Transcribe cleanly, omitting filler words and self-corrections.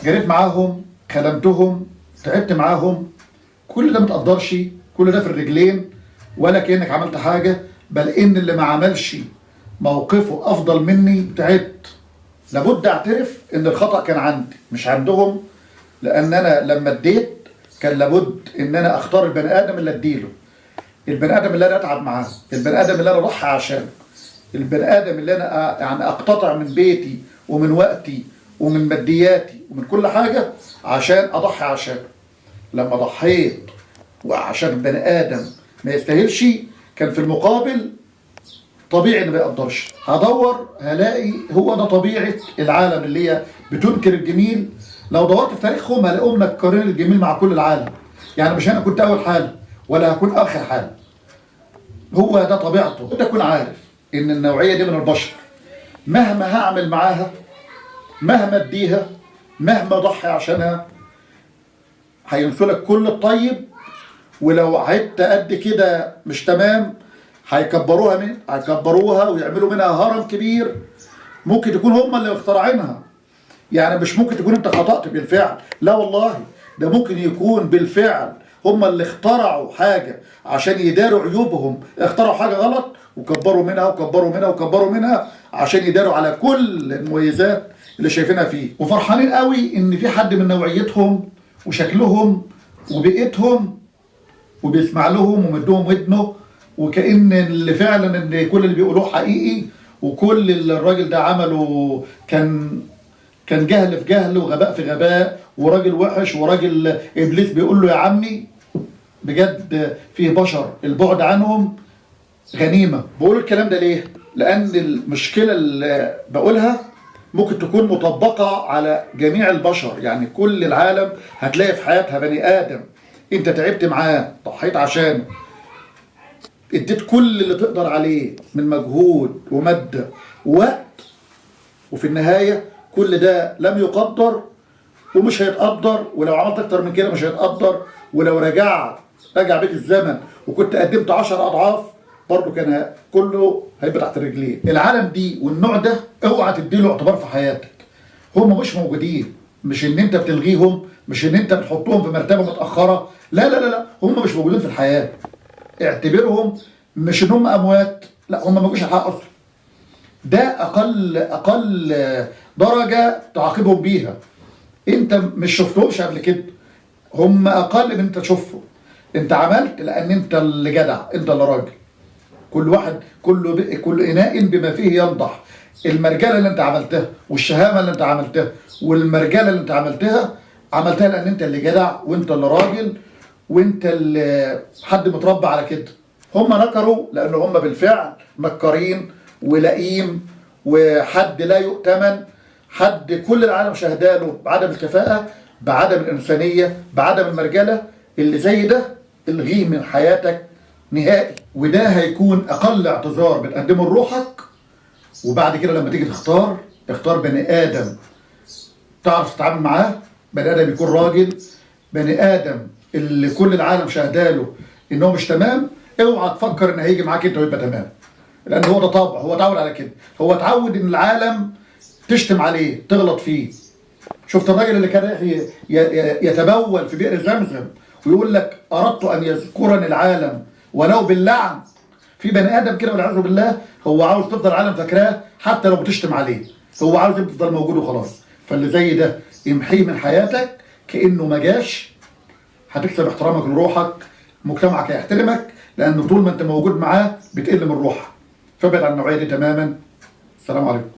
جريت معاهم، خدمتهم، تعبت معاهم، كل ده متقدرش، كل ده في الرجلين، ولا كأنك عملت حاجة، بل إن اللي ما عملش موقفه أفضل مني تعبت. لابد أعترف إن الخطأ كان عندي مش عندهم، لأن أنا لما اديت كان لابد إن أنا أختار البني آدم اللي أديله، البني آدم اللي أنا أتعب معاه، البني آدم اللي أنا أضحي عشانه، البني آدم اللي أنا يعني أقتطع من بيتي ومن وقتي ومن مادياتي ومن كل حاجة عشان أضحي عشانه. لما ضحيت وعشان البني آدم ما يستاهلش، كان في المقابل طبيعي إن ما يقدرش. هدور هلاقي هو ده طبيعة العالم اللي هي بتنكر الجميل. لو دورت في تاريخهم هلاقيهم منكرين الجميل مع كل العالم. يعني مش أنا كنت أول حال ولا هكون آخر حال، هو ده طبيعته. أنت تكون عارف إن النوعية دي من البشر مهما هعمل معاها، مهما اديها، مهما اضحي عشانها، هينسلك كل الطيب. ولو عدت قد كده مش تمام هيكبروها ويعملوا منها هرم كبير. ممكن تكون هم اللي مخترعينها، يعني مش ممكن تكون انت خطأت بالفعل، لا والله، ده ممكن يكون بالفعل هم اللي اخترعوا حاجة عشان يداروا عيوبهم، اخترعوا حاجة غلط وكبروا منها وكبروا منها وكبروا منها عشان يداروا على كل المميزات اللي شايفينها فيه. وفرحانين قوي ان في حد من نوعيتهم وشكلهم وبيئتهم وبيسمع لهم ومدهم ودنه، وكأن اللي فعلا ان كل اللي بيقولوه حقيقي، وكل اللي الراجل ده عمله كان جهل في جهل وغباء في غباء، وراجل وحش وراجل ابليس بيقول له يا عمي. بجد فيه بشر البعد عنهم غنيمة. بقول الكلام ده ليه؟ لأن المشكلة اللي بقولها ممكن تكون مطبقة على جميع البشر. يعني كل العالم هتلاقي في حياتها بني آدم انت تعبت معاه، ضحيت عشانه، اديت كل اللي تقدر عليه من مجهود ومادة ووقت، وفي النهاية كل ده لم يقدر ومش هيتقدر. ولو عملت اكتر من كده مش هيتقدر. ولو رجع بيك الزمن وكنت قدمت 10 أضعاف برضه كان كله هيبقى تحت رجليه. العالم دي والنوع ده اوعى تديله اعتبار في حياتك. هم مش موجودين، مش ان انت بتلغيهم، مش ان انت بتحطهم في مرتبه متاخره، لا لا لا لا، هم مش موجودين في الحياه. اعتبرهم مش ان هم اموات، لا، هم ما جوش الحياه اصلا. ده اقل درجه تعاقبهم بيها. انت مش شفتهمش قبل كده، هم اقل من انت تشوفهم. انت عملت لان انت اللي جدع، انت اللي راجل. كل واحد كل اناء بما فيه ينضح. المرجله اللي انت عملتها والشهامه اللي انت عملتها والمرجله اللي انت عملتها لان انت اللي جدع وانت اللي راجل وانت اللي حد متربى على كده. هم نكروا لان هم بالفعل نكارين ولئيم وحد لا يؤتمن، حد كل العالم شهداله بعدم الكفاءه، بعدم الانسانيه، بعدم المرجله. اللي زي ده الغيه من حياتك نهائي. وده هيكون اقل اعتذار بتقدمه لروحك. وبعد كده لما تيجي اختار بني ادم تعرف تتعامل معاه، بني ادم يكون راجل، بني ادم اللي كل العالم شهداله ان هو مش تمام. اوعى تفكر ان هيجي معاك انت ويبقى تمام، لان هو ده طبع، هو اتعود على كده، هو اتعود ان العالم تشتم عليه تغلط فيه. شفت الراجل اللي كان يتبول في بئر زمزم ويقول لك اردت ان يذكرني العالم ولو باللعن. في بني ادم كده والعياذ بالله هو عاوز تفضل العالم فاكراه حتى لو بتشتم عليه، هو عاوز تفضل موجود وخلاص. فاللي زي ده امحيه من حياتك كانه ما جاش. هتكسب احترامك لروحك، مجتمعك هيحترمك، لان طول ما انت موجود معاه بتقل من روحك. فابعد عن النوعيه دي تماما. السلام عليكم.